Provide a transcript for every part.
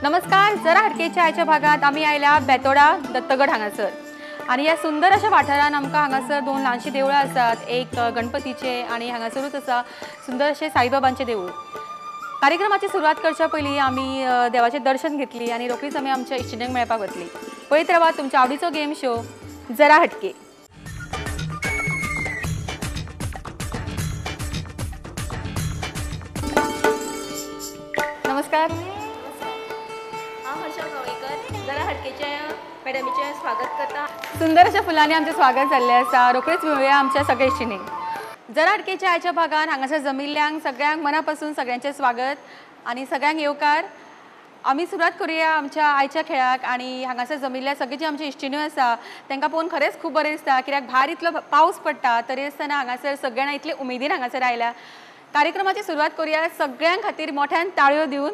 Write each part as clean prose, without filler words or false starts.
नमस्कार. जरा हटकेच्या आयच्या भागात आम्ही आयल्या बेतोडा दत्तगड हांगासर आणि या सुंदर अशा वाठारान आमकां हांगासर दोन ल्हानशी देवळां आसात. एक गणपतीचे आणि हांगासरूच आसा सुंदर अशें साईबाबांचें देवूळ. कार्यक्रमाची सुरवात करच्या पयलीं आमी देवाचें दर्शन घेतली आणि रोखडीच आमी आमच्या इश्टिणीक मेळपाक वतली. पळयत रावा तुमच्या आवडीचो गेम शो जरा हटके. नमस्कार. जरा हटकेच्या मॅडमीचे स्वागत करता. सुंदर अशा फुलांनी आमचे स्वागत जाल्लें आसा. रोखडेच मेळुया आमच्या सगळ्या इश्टिणीक. जरा हटकेच्या आयच्या भागात हांगासर जमिल्ल्यांक सगळ्यांक मनापासून सगळ्यांचे स्वागत आणि सगळ्यांक येवकार. आमी सुरवात करूया आमच्या आयच्या खेळाक आणि हांगासर जमिल्ल्या सगळी जी आमची इश्टिण्यो आसा तांकां पळोवन खरेंच खूब बरें दिसता. कित्याक भायर इतलो पावस पडटा तरी आसतना हांगासर सगळे जाणां इतले उमेदीन हांगासर आयल्या. कार्यक्रमाची सुरवात करूया सगळ्यांक खातीर मोठ्यान ताळयो दिवन.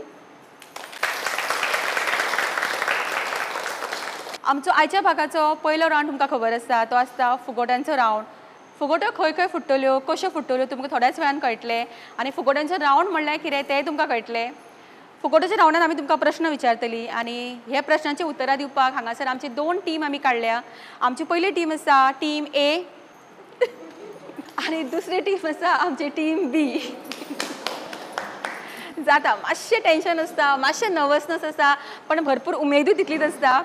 आमचो आयच्या भागाचो पयलो रावंड तुमकां खबर आसा तो आसता फुगोट्यांचो रावंड. फुगोट्यो खंय खंय फुट्टल्यो कश्यो फुट्टल्यो तुमकां थोड्याच वेळान कळटलें आणि फुगोट्यांचो रावंड म्हणल्यार कितें तें तुमकां कळटलें. फुगोट्याच्या रावंडान आमी तुमकां प्रश्न विचारतलीं आणि हे प्रश्नांची उतरां दिवपाक हांगासर आमची दोन टीम आमी काडल्या. आमची पयली टीम आसा टीम ए आणि दुसरी टीम आसा आमची टीम बी. जाता मातशें टेन्शन आसता, मातशें नर्वसनस आसा, पण भरपूर उमेदूय तितलीच आसता.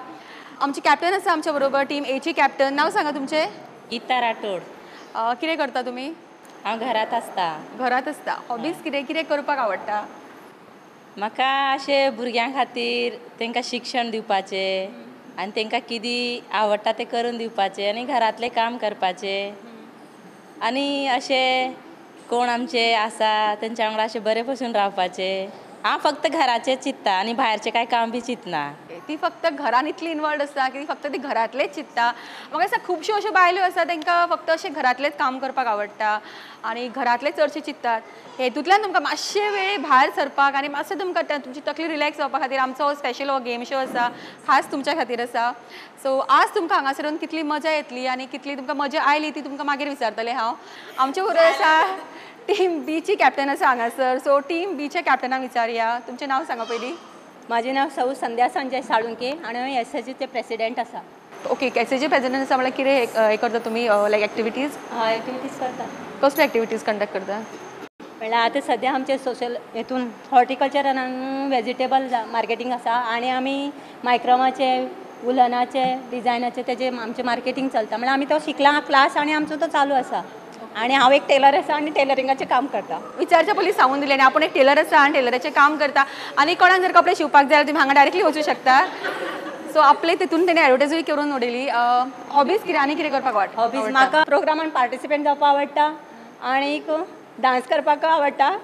आमची कॅप्टन आसा आमच्या बरोबर टीम एची कॅप्टन. नांव सांगा तुमचें. गीता राठोड. कितें करता तुमी. हांव घरात आसता. घरात आसता. हॉबीज कितें कितें करपाक आवडटा. म्हाका अशें भुरग्यां खातीर तांकां शिक्षण दिवपाचें आनी तांकां कितें आवडटा तें करून दिवपाचें आनी घरांतलें काम करपाचें आनी अशें कोण आमचे आसा तेंच्या वांगडा अशें बरे भशेन रावपाचें. हांव फक्त घराचें चिंत्ता आनी भायरचें कांय काम बी चिंतना. ती फक्त घरान इतली इनवॉल्ड आसा की फक्त ती घरातलेच चिंत्ता. म्हाका दिसता खुबश्यो अश्यो बायल्यो आसा तांकां फक्त अशें घरातलेंच काम करपाक आवडटा आणि घरातलेच चडशे चिंत्तात. हेतूंतल्यान तुमकां मातशे वेळ भायर सरपाक आनी मातशें तुमकां तुमची तकली रिलॅक्स जावपा खातीर आमचो स्पेशल हो गेम शो आसा खास तुमच्या खातीर आसा. सो आज तुमकां हांगासरून कितली मजा येतली आनी कितली तुमकां मजा आयली ती तुमकां मागीर विचारतलें हांव. आमचे बरोबर आसा टीम बीची कॅप्टन आसा हांगासर. सो टीम बीच्या कॅप्टनाक विचारया. तुमचें नांव सांगा पयलीं. माझे नाव सौ संध्या संजय साळुंके आणि हांव एसएजीचे प्रेसिडेंट आसा. ओके. एसएजी प्रेसिडेंट आसा म्हळ्यार कितें हे करता तुमी लायक एक्टिविटीज. एक्टिविटीज करता. कसल्यो एक्टिविटीज कंडक्ट करता. म्हणल्यार आतां सद्या आमचे सोशल हेतून हॉर्टिकल्चरान वेजिटेबल मार्केटींग आसा आणि आमी मायक्रमाचे उलनाचे डिझायनाचे तेजे आमचे मार्केटींग चलता. म्हणल्यार आमी तो शिकला क्लास आणि आमचो तो चालू आसा. आणि हांव एक टेलर आसा आणि टेलरिंगाचें काम करता. विचारच्या पयलीं सांगून दिलें. आपूण एक टेलर आसा आणि टेलराचें काम करता आणि कोणाक जर कपडे शिवपाक जाय जाल्यार तुमी हांगा डायरेक्टली वचूं शकता. सो आपले तितून तेणें एडवर्टायजूय करून उडयली. हॉबीज कितें आनी कितें करपाक आवडटा. हॉबीज म्हाका प्रोग्रामान पार्टिसिपेट जावपाक आवडटा आनीक डान्स करपाक आवडटा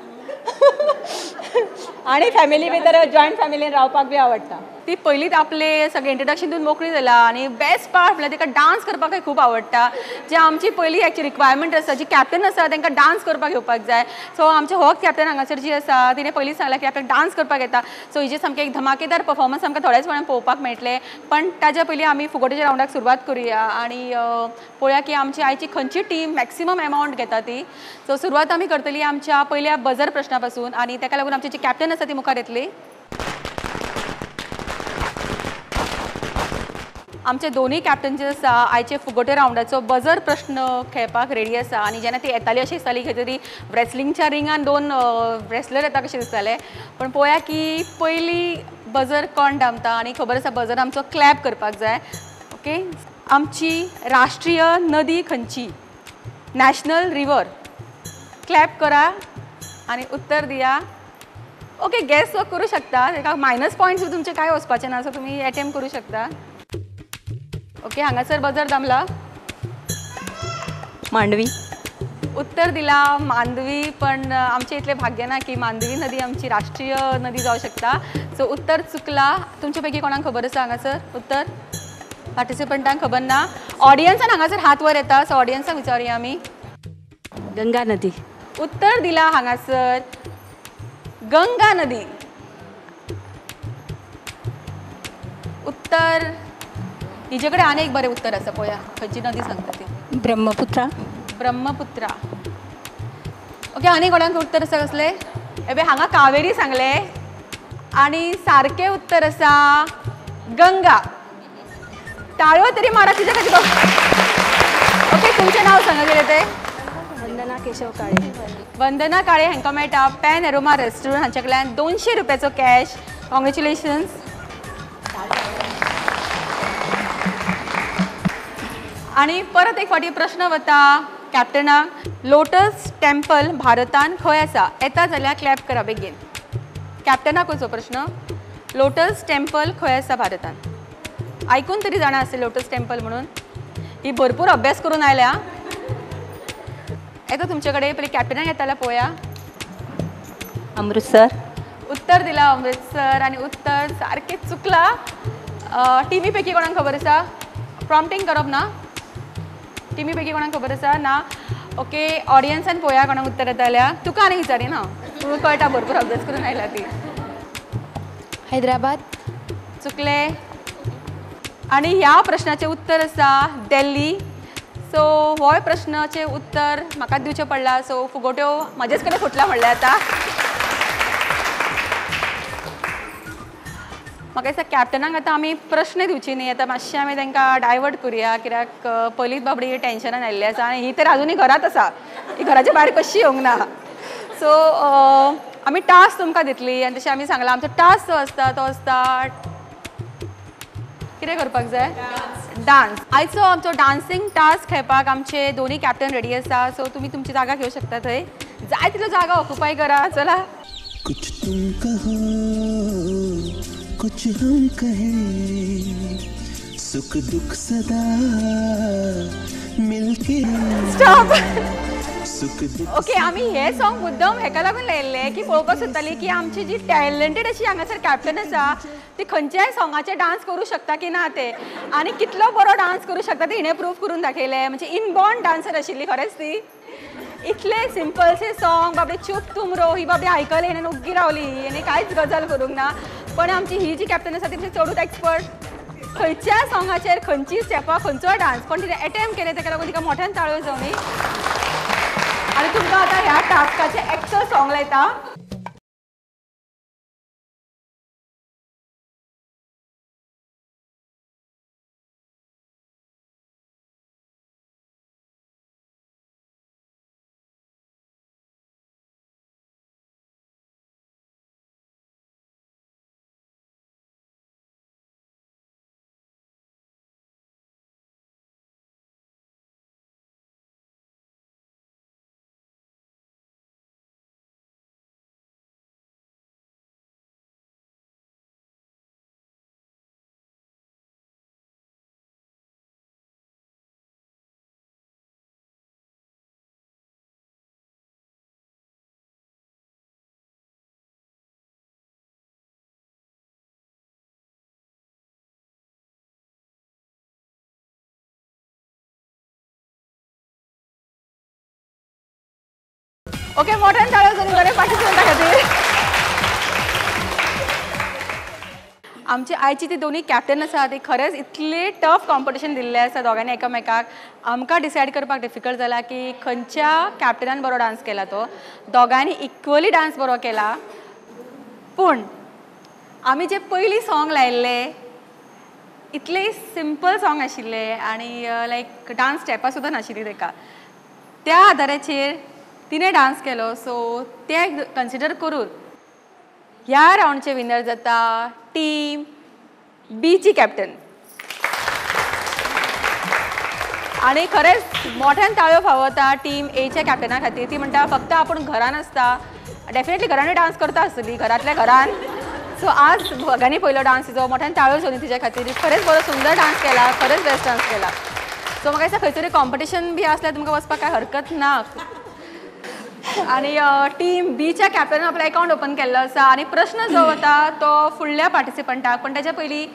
आणि फॅमिली भितर जॉयंट फॅमिलीन रावपाक बी आवडटा. ती पयलींच आपले सगळें इंट्रोडक्शन दिवन मोकळी जाला आणि बेस्ट पार्ट म्हणल्यार ताका डान्स करपाकय खूब आवडटा. जे आमची पयली एक्चुअली रिक्वायरमेंट आसा जी कॅप्टन आसा तांकां डान्स करपाक येवपाक जाय. सो आमचे हो कॅप्टन हांगासर जी आसा तिणें पयलींच सांगलां की आपल्याक डान्स करपाक येता. सो हिजे सामकें एक धमाकेदार परफॉर्मन्स आमकां थोड्याच वेळान पळोवपाक मेळटलें. पण ताज्या पयलीं आमी फुगोट्याच्या रावंडाक सुरवात करुया आणि पळोवया की आमची आयची खंयची टीम मॅक्सिमम एमावंट घेता ती. सो सुरवात आमी करतली आमच्या पयल्या बजर प्रश्ना पासून आणि ताका लागून आमची जी कॅप्टन आसा ती मुखार येतली. आमचे दोनूय कॅप्टन जे आसा आयचे फुगोटे रावंडाचो बजर प्रश्न खेळपाक रेडी आसा आणि जेन्ना ती येताली अशी दिसताली खंय तरी रेसलिंगच्या रिंगान दोन रेसलर येता कशें दिसतालें. पण पळोवया की पयली बजर कोण दामता आणि खबर आसा बजर आमचो क्लॅप करपाक जाय. ओके. आमची राष्ट्रीय नदी खंयची. National river. क्लॅप करा आणि उत्तर दिया. ओके. गॅस करू शकता. ताका मायनस पॉयंट्स तुमचे काय वचपाचे ना. सो तुमी अटेम्प्ट करू शकता. ओके. हांगासर बजर दामला. मांडवी. उत्तर दिला मांडवी. पण आमचे इतले भाग्य ना की मांडवी नदी आमची राष्ट्रीय नदी जावं शकता. सो उत्तर चुकला. तुमचे पैकी कोणाक खबर आसा हांगासर उत्तर. पार्टिसिपंटांक खबर ना. ऑडियन्सान हांगासर हात वर येता. सो ऑडियन्साक विचारुया आमी. गंगा नदी. उत्तर दिला हांगासर गंगा नदी. उत्तर हिजे कडेन आनी एक बरें उत्तर आसा. पळोवया खंयची नदी सांगता ती. ब्रह्मपुत्रा. ब्रह्मपुत्रा. ओके. आनी कोणाक उत्तर आसा कसले. एबे हांगा कावेरी सांगले. आणि सारखे उत्तर आसा गंगा. टाळ्यो तरी मारा तुझ्या खातीर. ओके, तुमचें नांव सांगा कितें तें. वंदना केशव काळे. वंदना काळे हांकां मेळटा पॅन एरोमा रेस्टॉरंट हांचे कडल्यान 200 रुपयाचो कॅश. कॉंग्रेच्युलेशन्स. आणि परत एक फावटी प्रश्न वता कॅप्टनाक. लोटस टेम्पल भारतान खंय आसा? येता जाल्यार क्लॅप करा बेगीन. कॅप्टनाक वचो प्रश्न. लोटस टेम्पल खंय आसा भारतान? आयकून तरी जाणा आसलें लोटस टेम्पल म्हणून. ही भरपूर अभ्यास करून आयल्या. येता तुमचे कडेन. पयलीं कॅप्टनाक येता जाल्यार पळोवया. अमृतसर. उत्तर दिला अमृतसर आणि उत्तर सारखें चुकला. टीमी पैकी कोणाक खबर आसा? प्रॉम्प्टिंग करप ना? टीमी पैकी कोणाक खबर आसा? ना. ओके, ऑडियन्सान पळोवया कोणाक उत्तर येता जाल्यार. तुका आनी विचारी ना, तुका कळटा भरपूर अभ्यास करून आयला ती. हैदराबाद. चुकले. आणि ह्या प्रश्नाचें उत्तर आसा दिल्ली. सो हो प्रश्नाचें उत्तर म्हाकाच दिवचें पडला. सो फुगोट्यो म्हाजेच कडेन फुटला म्हणल्यार आतां. म्हाका दिसता कॅप्टनाक आतां आमी प्रश्न दिवची न्ही. आतां मातशें आमी तांकां डायवर्ट करुया, कित्याक पयलींच बाबडी टेन्शनान आयिल्ली आसा आनी ही तर आजुनूय घरांत आसा. ही घराच्या भायर कशी येवंक ना. सो आमी टास्क तुमकां दितली आनी तशें आमी सांगलां आमचो टास्क जो आसता तो आसता कितें करपाक जाय? डान्स. आयचो आमचो डान्सिंग टास्क खेळपाक आमचे दोनी कॅप्टन रेडी आसा. सो तुमी तुमची जागा घेवंक शकता थंय. जाय तितलो जागा ऑक्युपाय करा. चला. कुछ तुम कहो कुछ हम कहें, सुख दुख सदा मिलके. स्टॉप. सुख दुख. ओके, आमी हे सॉंग मुद्दम हेका लागून लायिल्ले की पळोवपाक सोदताली की आमची जी टॅलंटेड अशी हांगासर कॅप्टन आसा ती खंयच्याय सॉंगाचेर डान्स करूं शकता की ना ते, आनी कितलो बरो डान्स करूं शकता ते हिणें प्रूफ करून दाखयलें. म्हणजे इनबॉर्न डान्सर आशिल्ली खरेंच ती. इतले सिंपलशे सॉंग बाबडे चूप तुम रो ही बाबडे आयकले हिणें उग्गी रावली. हिणें कांयच गजाल करूंक ना. पण आमची ही जी कॅप्टन आसा ती चडूच एक्सपर्ट. खंयच्याय सॉंगाचेर खंयची स्टेपां खंयचोय डान्स पण तिणें एटेम्प्ट केले ताका लागून तिका मोठ्यान ताळयो जावनी. आणि तुमकां आतां ह्या टास्काचे एक्चुअल सॉंग लायता. ओके, मोठ्यान ताळयो जावनी बरें पार्टिसिपंटा खातीर. आमची आयची ती दोनी कॅप्टन आसा ती खरेंच इतली टफ कॉम्पिटिशन दिल्लें आसा दोगांनी एकामेकाक. आमकां डिसायड करपाक डिफिकल्ट जाला की खंयच्या कॅप्टनान बरो डान्स केला तो. दोगांनी इक्वली डान्स बरो केला. पूण आमी जे पयलीं सॉंग लायिल्ले इतले सिंपल सॉंग आशिल्ले आनी लायक डान्स स्टेपां सुद्दां नाशिल्लीं ताका. त्या आदाराचेर तिणें डान्स केलो. सो तें कन्सिडर करून ह्या रावंडचे विनर जाता टीम बीची कॅप्टन. आणि खरेंच मोठ्यान ताळयो फावता टीम एच्या कॅप्टना खातीर. ती म्हणटा फक्त आपण घरान आसता डेफिनेटली घरांनी डान्स करता आसतली घरांतल्या घरान. सो आज भगांनी पयलो डान्स तिजो. मोठ्यान ताळयो जावनी तिच्या खातीर. खरेंच बरो सुंदर डान्स केला. खरेंच बेस्ट डान्स केला. सो म्हाका दिसता खंय तरी कॉम्पिटिशन बी आसल्यार तुमकां वचपाक काय हरकत ना. आणि टीम बीच्या कॅप्टनान आपलो अकाउंट ओपन केल्लो आसा. आणि प्रश्न जो वता तो फुडल्या पार्टिसिपंटाक. पण ताच्या पयलीं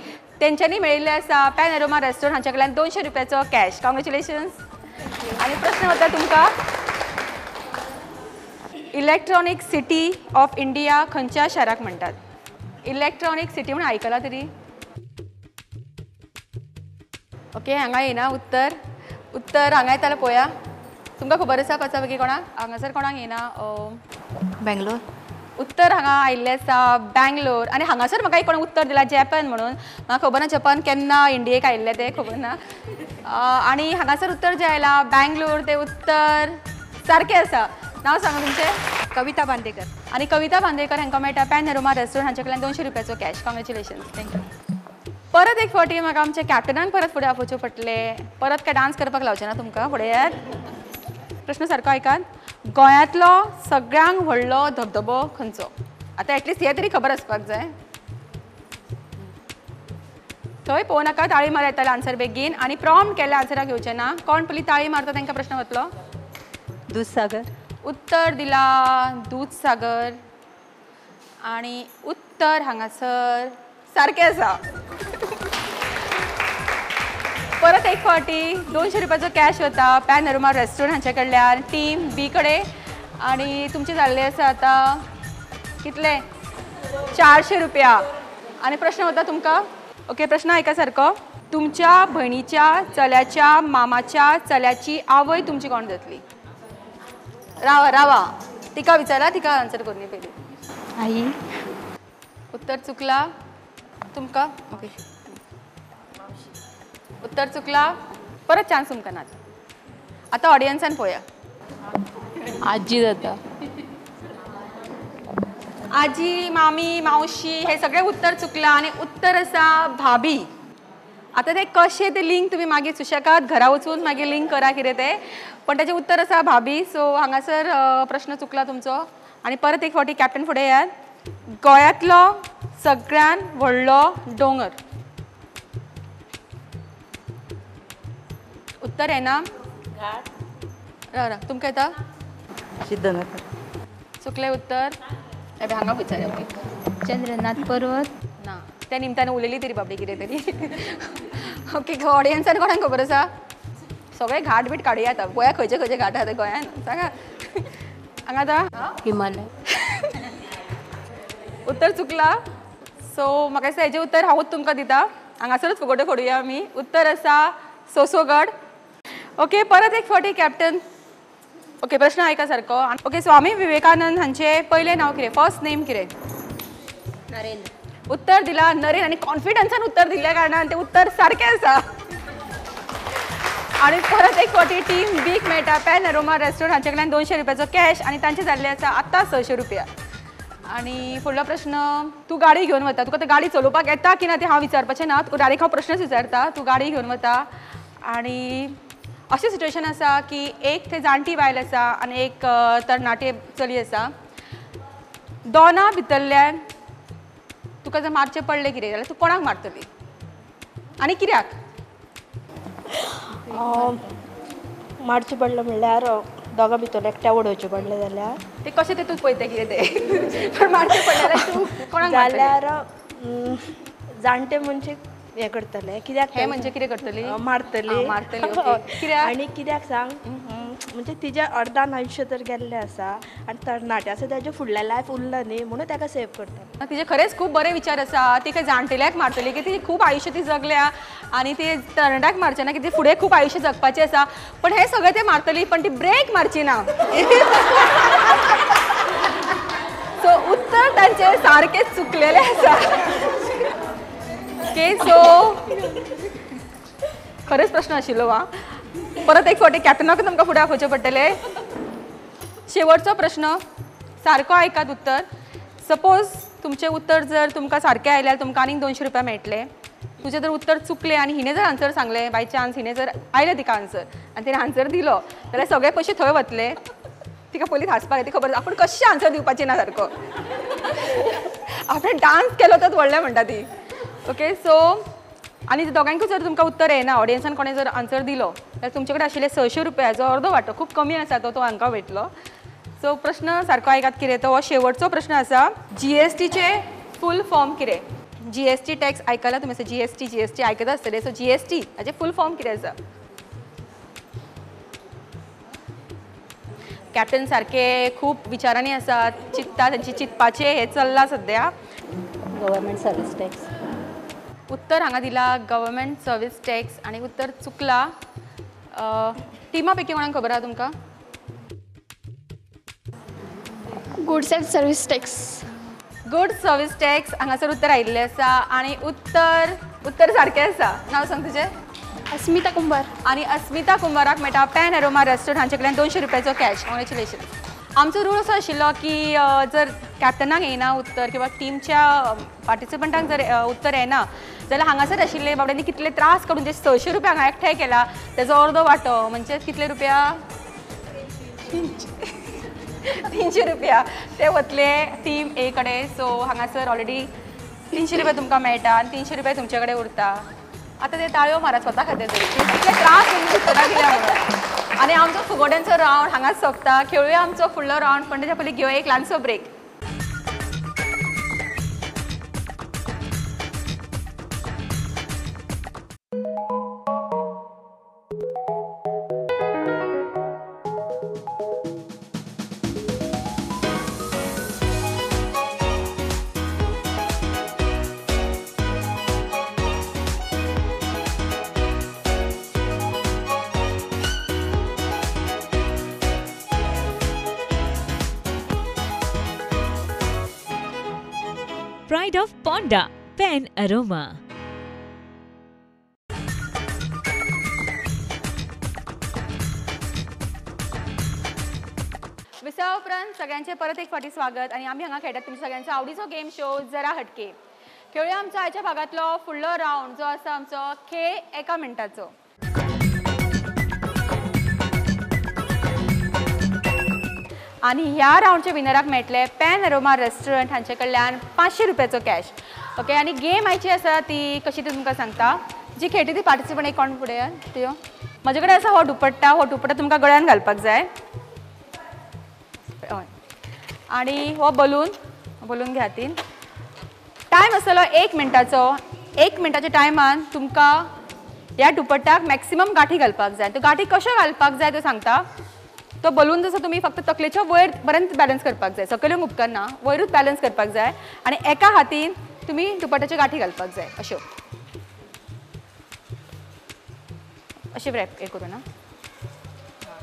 तेंच्यांनी मेळिल्ले आसा पॅन एरोमा रेस्टॉरंट हांचे कडल्यान 200 रुपयाचो कॅश. कॉंग्रेच्युलेशन्स. आणि प्रश्न वता तुमकां. इलेक्ट्रॉनीक सिटी ऑफ इंडिया खंयच्या शाराक म्हणटात? इलेक्ट्रॉनीक सिटी म्हणून आयकला तरी? ओके, हांगा येना उत्तर. उत्तर हांगा येतालें पळोवया. तुमकां खबर आसा पांचा पैकी कोणाक? हांगासर कोणाक येना? बेंगलोर. उत्तर हांगा आयिल्लें आसा बँगलोर आनी हांगासर म्हाका एक कोणें उत्तर दिलां जपान म्हणून. म्हाका खबर ना जपान केन्ना इंडियेक आयिल्लें तें खबर ना. आनी हांगासर उत्तर जें आयलां बँगलोर तें उत्तर सारकें आसा. नांव सांगा तुमचें. कविता बांदेकर. आनी कविता बांदेकर हांकां मेळटा पॅनोरमा रेस्टॉरंट हांचे कडल्यान 200 रुपयाचो कॅश. कॉंग्रॅच्युलेशन्स. थँक्यू. परत एक फावटी म्हाका आमच्या कॅप्टनान परत फुडें आपोवचें पडटलें. परत काय डान्स करपाक लावचें ना तुमकां. फुडें येयात. प्रश्न सारको आयकात. गोंयांतलो सगळ्यांत व्हडलो धबधबो खंयचो? आतां एटलिस्ट हें तरी खबर आसपाक जाय. थंय पळोवं नाका. ताळी मार येताले आन्सर बेगीन. आनी प्रॉम्प्ट केल्ल्या आन्सराक येवचें ना. कोण पयलीं ताळी मारता तांकां प्रश्न वतलो. दूधसागर. उत्तर दिला दूधसागर. आनी उत्तर हांगासर सारकें आसा. परत एक फावटी 200 रुपयाचो कॅश वता पॅनोरमा रेस्टॉरंट हांचे कडल्यान टीम बी कडेन. आनी तुमचे जाल्ले आसा आतां कितले 400 रुपया. आनी प्रश्न वता तुमकां. ओके, प्रश्न आयका सारको. तुमच्या भयणीच्या चल्याच्या मामाच्या चल्याची आवय तुमची कोण जातली? रावा रावा. तिका विचारा. तिका आन्सर करनी पयलीं. आई. उत्तर चुकला. तुमकां ओके. उत्तर चुकला. परत चान्स तुमकां नात. आतां ऑडियन्सान पळोवया. आजी जाता. आजी, मामी, मावशी हे सगळे उत्तर चुकला. आनी उत्तर आसा भाभी. आतां ते कशें ते लिंक तुमी मागीर सुशेगाद घरा वचून मागीर लिंक करा कितें तें. पण ताचें उत्तर आसा भाभी. सो हांगासर प्रश्न चुकला तुमचो. आनी परत एक फावटी कॅप्टन फुडें येयात. गोंयांतलो सगळ्यात व्हडलो दोंगर? उत्तर येना. राव तुमकां येता? सिद्धनाथ. चुकलें उत्तर. एबे हांगा विचारया. चंद्रनाथ पर्वत. ना, त्या निमतान उलयली तरी बाबडी कितें तरी. ओके, ऑडियन्सान कोणाक खबर आसा? सगळे घाट बीट काडुया आतां. पळोवया खंयचे खंयचे घाट आहा ते गोंयांत. सांगा. हांगा आतां हिमालय. उत्तर चुकला. सो म्हाका दिसता हेजें उत्तर हांवूच तुमकां दिता. हांगासरूच फुगोट्यो फोडुया आमी. उत्तर आसा सोसोगड. ओके, परत एक फावटी कॅप्टन. ओके, प्रश्न आयका सारको. ओके, स्वामी विवेकानंद हांचे पयलें नांव कितें? फर्स्ट नेम कितें? नरेंद्र. उत्तर दिला नरेन. आनी कॉन्फिडन्सान उत्तर दिल्ल्या कारणान तें उत्तर सारकें आसा. आनी परत एक फावटी टीम बीक मेळटा पॅनोरमा रेस्टॉरंट हांचे कडल्यान 200 रुपयाचो कॅश. आनी तांचे जाल्ले आसा आतां 600 रुपया. आनी फुडलो प्रश्न. तूं गाडी घेवन वता. तुका गाडी चलोवपाक येता की ना तें हांव विचारपाचें ना. तुका डायरेक्ट हांव प्रश्नच विचारता. तूं गाडी घेवन वता. आनी अशें सिट्युएशन आसा की एक थंय जाणटी बायल आसा आनी एक तरणाटी चली आसा. दोना भितरल्यान तुका जर मारचें पडलें कितें जाल्यार तूं कोणाक मारतली आनी कित्याक? मारचें पडलें म्हणल्यार दोगां भितर एकट्या उडोवचें पडलें जाल्यार ते कशें ते तूं पळयता कितें तें. पण मारचें पडलें जाल्यार तूं कोणाक मारतली? जाल्यार जाणटे मनशाक हें करतलें. कित्याक हें म्हणजे कितें करतली? मारतली. मारतली. ओके. कित्याक? आनी कित्याक सांग, म्हणजे तिजें अर्धान आयुश्य तर गेल्लें आसा आनी तरणाटें आसा तेजें फुडलें लायफ उरलं न्ही म्हणून ताका सेव करता. तिचे खरेंच खूब बरे विचार आसा. ती खंय जाणटेल्याक मारतली की तिची खूब आयुश्य ती जगल्या आनी ती तरणाट्याक मारचें ना की ती फुडें खूब आयुश्य जगपाचें आसा. पण हें सगळें ते मारतली पण ती ब्रेक मारची ना. सो उत्तर तांचें सारकें चुकलेलें आसा. ओके, सो खरेंच प्रश्न आशिल्लो वा. परत एक फावटी कॅप्टनाक तुमकां फुडें आपोवचें पडटलें. शेवटचो प्रश्न सारको आयकात उत्तर. सपोज तुमचें उत्तर जर तुमकां सारकें आयल्यार तुमकां आनीक 200 रुपया मेळटले. तुजें जर उत्तर चुकलें आनी हिणें जर आन्सर सांगलें, बाय चान्स हिणें जर आयलें तिका आन्सर आनी तिणें आन्सर दिलो जाल्यार सगळे पयशे थंय वतले. तिका पयलींच हांसपाक येता. खबर आपूण कशें आन्सर दिवपाचें ना सारको. आपण डान्स केलो तर व्हडलें म्हणटा ती. ओके, सो आनी दोगांयकूय जर तुमकां उत्तर येना, ऑडियन्सान कोणें जर आन्सर दिलो जाल्यार तुमचे कडेन आशिल्ले 600 रुपयाचो अर्दो वांटो खूब कमी आसा तो हांकां मेळटलो. सो प्रश्न सारको आयकात कितें तो. हो शेवटचो प्रश्न आसा. GSTचे फूल फॉर्म कितें? GST टॅक्स आयकला तुमी? GST आयकता आसतले. सो GST हाचे फूल फॉर्म कितें आसा? कॅप्टन सारके खूब विचारांनी आसात. चिंतता, तांची चिंतपाचें हें चल्लां सद्या. Government service tax. उत्तर हांगा दिला गव्हर्मेंट सर्वीस टॅक्स आनी उत्तर चुकला. टिमा पैकी कोणाक खबर आहा तुमकां? Goods end service tax. Good service tax हांगासर उत्तर आयिल्लें आसा आनी उत्तर सारकें आसा. नांव सांग तुजें. अस्मिता कुंभार. आणि अस्मिता कुंभाराक मेळटा पॅन एरोमा रेस्टॉरंट हांचे कडल्यान 200 रुपयाचो कॅश. कॉंग्रॅच्युलेशन. आमचो रूल असो आशिल्लो की जर कॅप्टनाक येना उत्तर किंवा टीमच्या पार्टिसिपंटांक जर उत्तर येना जाल्यार हांगासर आशिल्ले बाबड्यांनी कितले त्रास काडून जे 600 रुपया हांगा एकठांय केला तेजो अर्दो वांटो म्हणजे कितले रुपया 300 रुपया ते वतले टीम ए कडेन. सो हांगासर ऑलरेडी 300 रुपया तुमकां मेळटा आनी 300 रुपया तुमचे कडेन उरता. आतां ते ताळयो मारा स्वता खातीर तरी कितले त्रास तुमी उत्तरां दिल्या म्हणून. आनी आमचो फुगोट्यांचो रावंड हांगाच सोंपता. खेळुया आमचो फुडलो रावंड पण तेच्या पयलीं घेवया एक ल्हानसो break. Pride of Ponda, Pen Aroma. विसा उपरांत सगळ्यांचे परत एक फावटी स्वागत आणि आम्ही हांगा खेळटात तुमच्या सगळ्यांचो आवडीचो गेम शो जरा हटके. खेळुया आमचो आयच्या भागातलो फुडलो रावंड जो आसा आमचो खेळ एका मिनटाचो. आणि ह्या रावंडच्या विनराक मेळटले पॅन एरोमा रेस्टॉरंट हांचे कडल्यान 500 रुपयाचो कॅश. ओके. आणि गेम आयची आसा ती कशी ती तुमकां सांगता. जी खेळटी ती पार्टिसिपंट एक कोण फुडें त्यो म्हजे कडेन आसा हो दुपट्टा. हो दुपट्टा तुमकां गळ्यान घालपाक जाय. हय. आणि हो बलून घे हातीन. टायम आसतलो 1 मिनटाचो. 1 मिनटाच्या टायमान तुमकां ह्या दुपट्ट्याक मॅक्सिमम गाठी घालपाक जाय. तो गाठी कश्यो घालपाक जाय तो सांगता. तो बलून जसो तुम्ही फक्त तकलेच्या वयर बरेंच बॅलन्स करपाक जाय. सकयल उपकारना वयरूच बॅलन्स करपाक जाय आनी एका हातीन तुम्ही दुपट्ट्याच्यो गाठी घालपाक जाय अश्यो. अशी रॅप हे करू ना.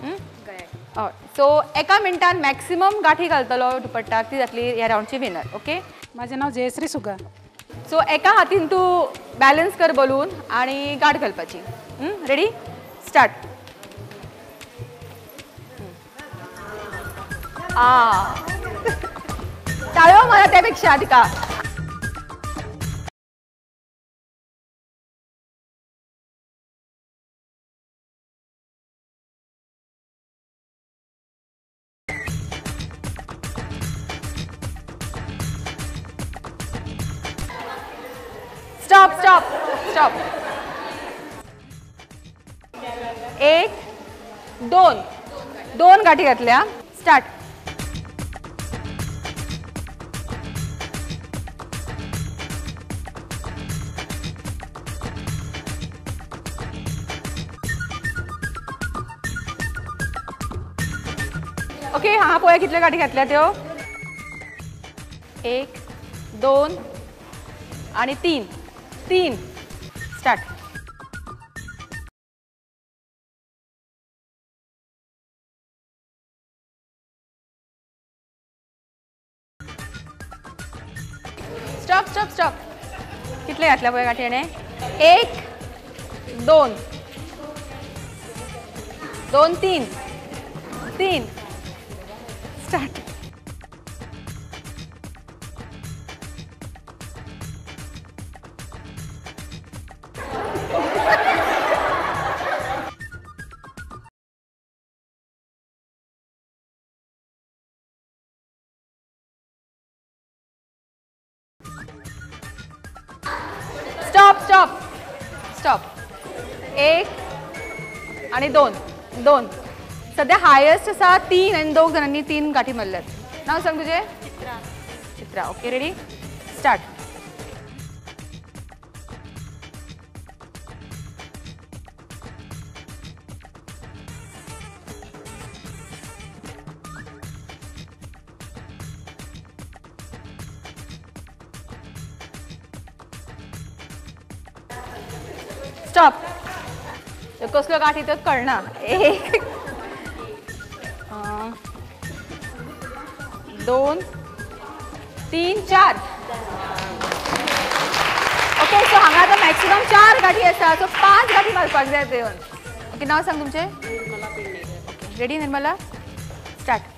हय. सो एका मिनटान मॅक्सिमम गाठी घालतलो दुपट्टाक ती जातली ह्या रावंडची विनर. ओके. माझे नाव जयश्री सुगा. सो एका हातीन तूं बॅलन्स कर बलून आणि गाठ घालपाची. Ready start. टाळ्यो मारा त्यापेक्षा तिका. Stop stop stop. 1 2 गाठी घातल्या. स्टार्ट. ओके. हां पळय कितल्यो गाठी घातल्या त्यो. 1 2 आणि 3 स्टार्ट. Stop stop stop. कितले घातल्या पळय गाठी हेणे. 1 2 3 स्टार्ट. Stop stop stop. 1 आणि 2 सध्या हायेस्ट आसा 3 आणि 2 जणांनी 3 गाठी मारल्यात. नाव सांग तुझे. चित्रा. ओके. Ready start. स्टॉप. कसलो गाठी तो कळना. 1 2 3 4 ओके. सो हांगा आतां मॅक्सिमम 4 गाठी आसा. सो 5 गाठी मारपाक जाय येवन. ओके. नाव सांग तुमचें. Ready Nirmala. Start.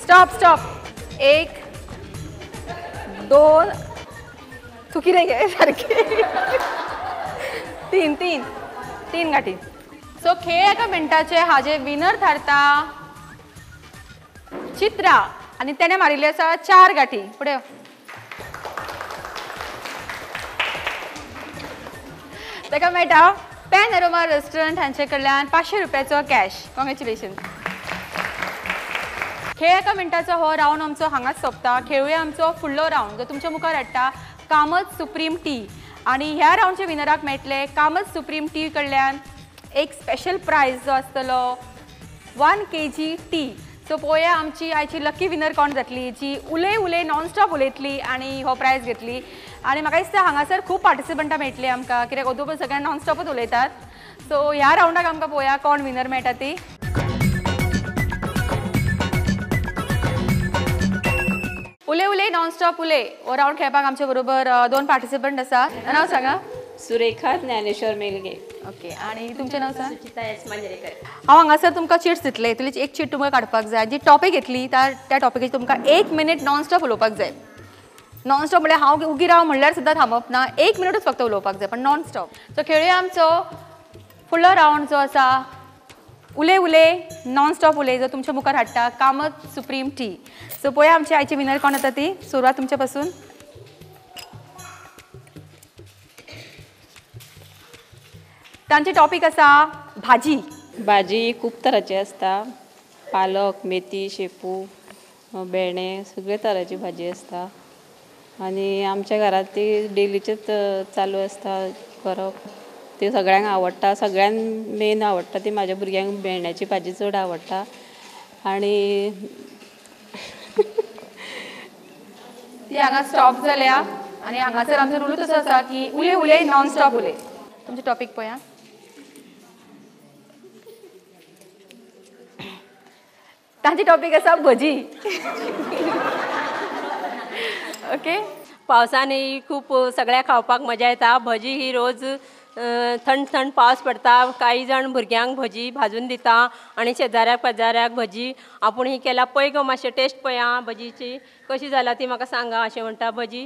Stop stop. 1 2 चुकी नाही आहे सारखे. 3 गाठी. सो खेळ एका मिनटाचे हाजे विनर थारता चित्रा आणि त्याने मारिल्ले आसा 4 गाठी. पुढे ताका मेळटा पॅन अरोमा रेस्टॉरंट हांचे कडल्यान 500 रुपयाचो कॅश. कॉंग्रॅच्युलेशन. खेळ एका मिनटाचो हो राऊंड आमचो हांगाच सोंपता. खेळुया आमचो फुडलो राऊंड जो तुमच्या मुखार हाडटा कामत सुप्रीम टी. आणि ह्या राऊंडचे विनराक मेळटले कामत सुप्रीम टी कडल्यान एक स्पेशल प्रायज जो आसतलो 1 kg टी. सो पळोवया आमची आयची लकी विनर कोण जातली जी उले नॉन स्टॉप उलयतली आणि हो प्रायज घेतली. आणि म्हाका दिसता हांगासर खूब पार्टिसिपंटां मेळटली आमकां कित्याक ओदोपर सगळ्यां नॉन स्टॉपच उलयतात. सो ह्या राऊंडाक आमकां पळोवया कोण विनर मेळटा ती. उले नॉन स्टॉप उले हो राऊंड खेळपाक आमच्या बरोबर 2 पार्टिसिपंट आसा. नाव सांगा. सुरेखा ज्ञानेश्वर मेलगे. ओके. आणि तुमचें नाव सांग. सुचिता एस मांजरेकर. हांव हांगासर तुमकां चिट्स दितले. तुजी एक चीट तुमकां काडपाक जाय. जी टॉपीक घेतली त्या टॉपिकेची तुमकां 1 मिनीट नॉन स्टॉप उलोवपाक जाय. नॉन स्टॉप म्हणजे हांव उगी राव म्हणल्यार सुद्दां थांबप ना. 1 मिनिटूच फक्त उलोवपाक जाय पण नॉन स्टॉप. सो खेळुया आमचो फुडलो राऊंड जो आसा उले नॉन स्टॉप उले जो तुमच्या मुखार हाडटा कामत सुप्रीम टी. सो पळोवया आमची आयची विनर कोण येता ती. सुरवात तुमच्या पासून. तांची टॉपिक आसा भाजी. भाजी खूब तरांची आसता. पालक, मेथी, शेपू, भेंडे सगळे तरांची भाजी आसता. आनी आमच्या घरात ती डेलीचेच चालू आसता करप. ती सगळ्यांक आवडटा. सगळ्यान मेन आवडटा ती म्हाज्या भुरग्यांक भेंड्याची भाजी चड आवडटा. आनी ती हांगा स्टॉप जाल्या. आनी हांगासर आमचो रुलूच असो आसा की उले नॉन स्टॉप उले. तुमचें टॉपिक पळया. तांची टॉपिक आसा भजी. ओके. पावसांनी खूब सगळ्यांक खावपाक मजा येता. भजी ही रोज थंड पावस पडटा. काही जाण भुरग्यांक भजी भाजून दिता आनी शेजाऱ्याक पाजाऱ्याक भजी आपूण ही केला पळय गो मातशें टेस्ट पळया भजीची कशी जाला ती म्हाका सांगा अशें म्हणटा. भजी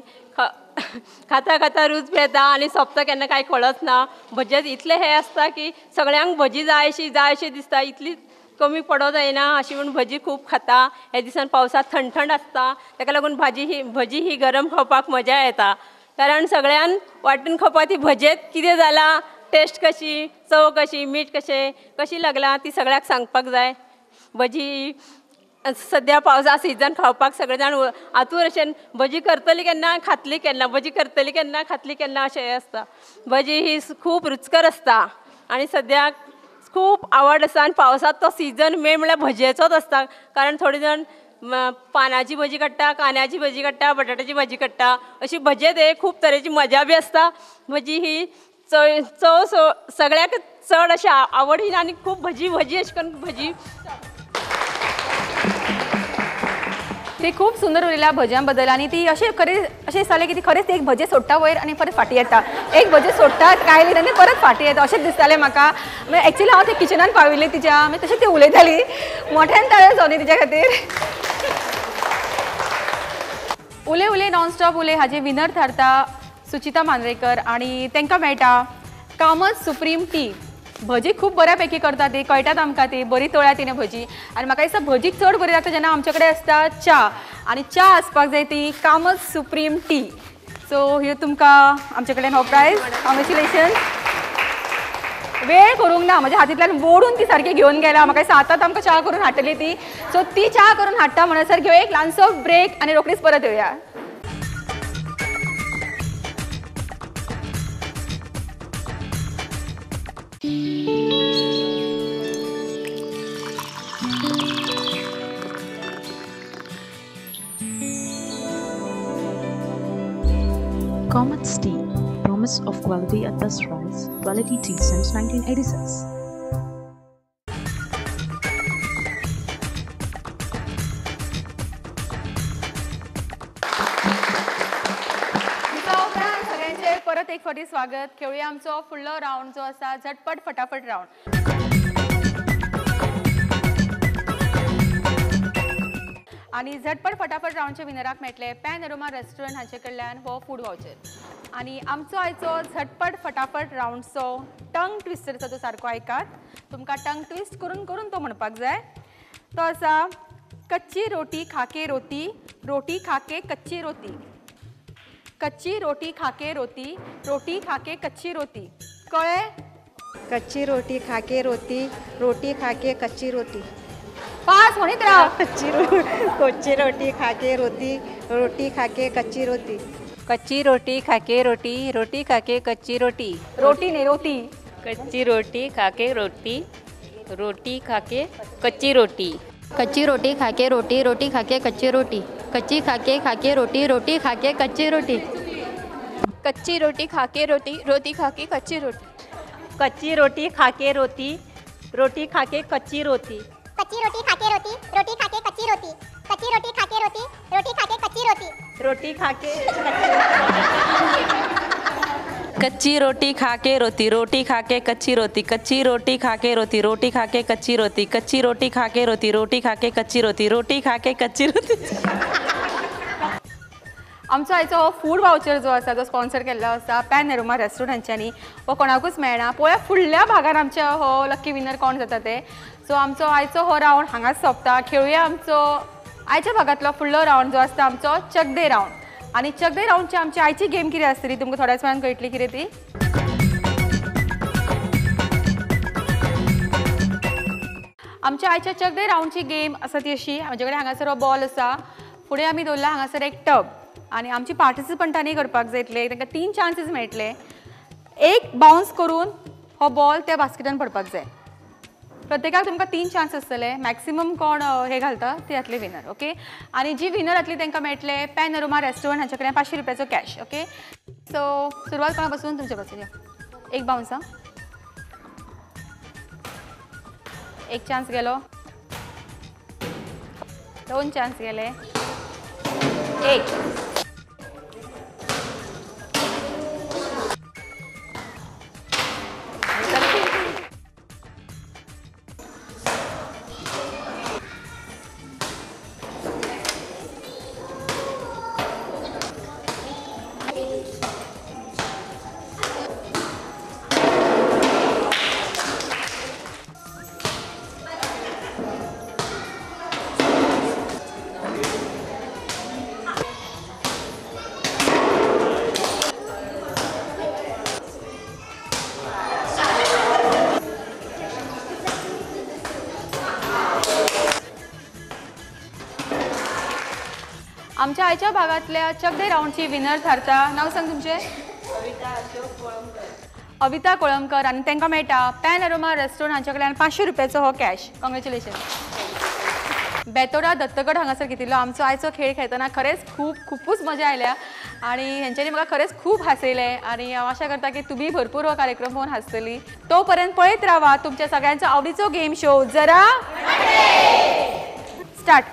खाता रूच येता आनी सोंपता केन्ना कांय कळच ना. भजे इतले हे आसता की सगळ्यांक भजी जायशी दिसता. इतली कमी पडो जायना अशी म्हणून भजी खूब खाता. हे दिसान पावसांत थंड आसता ताका लागून भजी ही गरम खावपाक मजा येता. कारण सगळ्यान वाटून खावपा ती भजेत कितें जाला टेस्ट कशी चव कशी मीठ कशी लागला ती सगळ्याक सांगपाक जाय. भजी सद्या पावसा सिजन खावपाक सगळे जाण आतूर अशें भजी करतली केन्ना खातली केन्ना भजी करतली केन्ना खातली केन्ना अशें आसता. भजी ही खूब रुचकर आसता आनी सद्याक खूब आवड आसा. आनी पावसांत तो सिजन मेन म्हळ्यार भजयेचोच आसता. कारण थोडे जाण पानाची भजी काडटा, कांद्याची भजी काडटा, बटाट्याची भाजी काडटा. अशी भजे ते खूब तरेची मजा बी आसता. भजी ही चव सगळ्याक चड अशी आवडीन आनी खूब भजी अशी करून भजी. ती खूप सुंदर उलयल्या भज्यां बद्दल. आनी ती अशें दिसतालें की ती खरेंच एक भजे सोडटा वयर आनी परत फाटी येता. एक भजे सोडटा कायलीन आनी परत फाटी येता अशेंच दिसतालें म्हाका. मागीर एक्चुअली हांव ते किचनान पाविल्लें तिच्या मागीर तशें ती उलयताली. मोठ्यान ताळयो जावनी तिच्या खातीर. उले नॉन स्टॉप उले हाजे विनर थारता सुचिता मांद्रेकर आनी तांकां मेळटा कामत सुप्रीम टी. भजी खूब बऱ्यापैकी करता ती कळटात आमकां ती बरी तळ्या तिणें भजी. आनी म्हाका दिसता भजीक चड बरी लागता जेन्ना आमचे कडेन आसता च्या. आनी च्या आसपाक जाय ती कामत सुप्रीम टी. सो ह्यो तुमकां आमचे कडेन हो प्रायज. कॉंग्रॅच्युलेशन. वेळ करूंक ना म्हज्या हातींतल्यान ओडून ती सारकी घेवन गेल्या. म्हाका दिसता आतांच आमकां च्या करून हाडटली ती. सो ती च्या करून हाडटा म्हणसर घेवया एक ल्हानसो ब्रेक आनी रोखडीच परत येवया. Comet's Tea, promise of quality at best price. Quality tea since 1986. सगळ्यांचे परत एक फावटी स्वागत. खेळूया आमचो फुडलो राऊंड जो आसा झटपट फटाफट राऊंड. आणि झटपट फटाफट राऊंडचे विनराक मेळटले पॅन अरोमा रेस्टॉरंट हांचे कडल्यान हो फूड वाउचर. आणि आमचो आयचो झटपट फटाफट राऊंडचो टंग ट्विस्टर आसा तो सारको आयकात. तुमकां टंग ट्विस्ट करून करून तो म्हणपाक जाय. तो आसा कच्ची रोटी खाके रोटी, रोटी खाके कच्ची रोटी. कच्ची रोटी खाके रोटी, रोटी खाके कच्ची रोटी. कळ्ळें? कच्ची रोटी खाके रोटी, रोटी खाके कच्ची रोटी. पास म्हणीत राव. कच्ची रोटी खाके रोटी, रोटी खाके कच्ची रोटी. कच्ची रोटी खाके रोटी, रोटी खाके कच्ची रोटी. रोटी नाही रोटी. कच्ची रोटी खाके रोटी, रोटी खाके कच्ची रोटी. कच्ची रोटी खाके रोटी, रोटी खाके कच्ची रोटी. कच्ची खाके रोटी, रोटी खाके कच्ची रोटी. कच्ची रोटी खाके रोटी, रोटी खाके कच्ची रोटी. कच्ची रोटी खाके रोटी, रोटी खाके कच्ची रोटी. कच्ची रोटी खाके रोटी, रोटी खाके कच्ची रोटी. कच्ची रोटी खाके रोटी, रोटी खाके कच्ची रोटी. रोटी खाके कच्ची रोटी खाके रोटी, रोटी खाके कच्ची रोटी. कच्ची रोटी खाके रोटी, रोटी खाके कच्ची रोटी. कच्ची रोटी खाके रोटी, रोटी खाके कच्ची रोटी. रोटी खाके कच्ची रोटी. आमचो आयचो हो फूड वाउचर जो आसा तो स्पॉन्सर केल्लो आसा पॅन अरोमा रेस्टॉरंटांच्यांनी. हो कोणाकूच मेळना. पळोवया फुडल्या भागार आमचे हो लकी विनर कोण जाता ते. सो आमचो आयचो हो राऊंड हांगाच सोंपता. खेळुया आमचो आयच्या भागांतलो फुडलो राऊंड जो आसता आमचो चक दे राऊंड. आणि चक दे राऊंडची आमची आयची गेम कितें आसतली तुमकां थोड्याच वेळान कळटली कितें ती. आमच्या आयच्या चक दे राऊंडची गेम आसा ती अशी. म्हजे कडेन हांगासर हो बॉल आसा. फुडें आमी दवरला हांगासर एक टब. आणि आमची पार्टिसिपंटांनी करपाक जाय तांकां 3 चान्सीस मेळटले. एक बाउन्स करून हो बॉल त्या बास्केटान पडपाक जाय. प्रत्येकाक तुमकां 3 चान्स आसतले. मॅक्सिमम कोण हे घालता ते जातले विनर. ओके. आणि जी विनर जातली तांकां मेळटले पॅन अरोमा रेस्टॉरंट हांचे कडेन 500 रुपयाचो कॅश. ओके. सो सुरवात कोणा पासून तुमचे पासून. एक बाउन्स. एक चान्स गेलो. 2 चान्स गेले. एक. आमच्या आयच्या भागातल्या चक दे राऊंडची विनर थारता. नाव सांग तुमचे. अविता कोळंबकर. आणि तांकां मेळटा पॅन अरोमा रेस्टॉरंट हांचे कडल्यान 500 रुपयाचो हो कॅश. कॉंग्रॅच्युलेशन. बेतोडा दत्तगड हांगासर घेतिल्लो आमचो आयचो खेळ खेळतना खरेंच खुपूच मजा आयल्या. आणि हेंच्यांनी म्हाका खरेंच खूब हांसयलें. आणि हांव आशा करता की तुमी भरपूर हो कार्यक्रम पळोवन हांसतली. तो पर्यंत पळयत रावा तुमच्या सगळ्यांचो आवडीचो गेम शो जरा स्टार्ट.